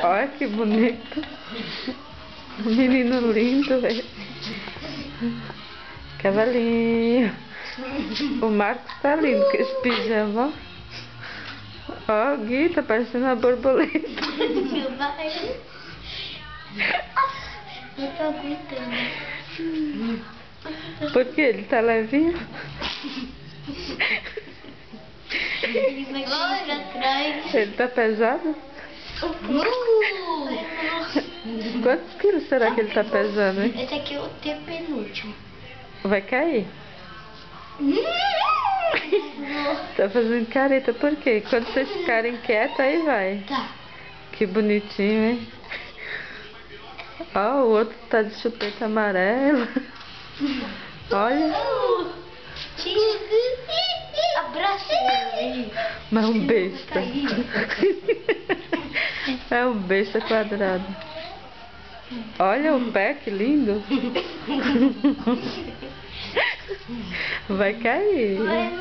Olha que bonito. Um menino lindo, velho. Cavalinho. O Marcos tá lindo com esse pijama. Ó, o Gui tá parecendo uma borboleta. Meu pai. Eu tô aguentando. Por que? Ele tá levinho? Ele vai cair pra trás. Ele tá pesado? Quantos quilos será que ele tá pesando, hein? Esse aqui é o penúltimo. Vai cair? Tá fazendo careta, por quê? Quando vocês ficarem quietos, aí vai. Tá. Que bonitinho, hein? Ó, o outro tá de chupeta amarela. Olha. Abraça ele. Mas um besta. É um besta quadrado. Olha o pé, que lindo. Vai cair. Vai.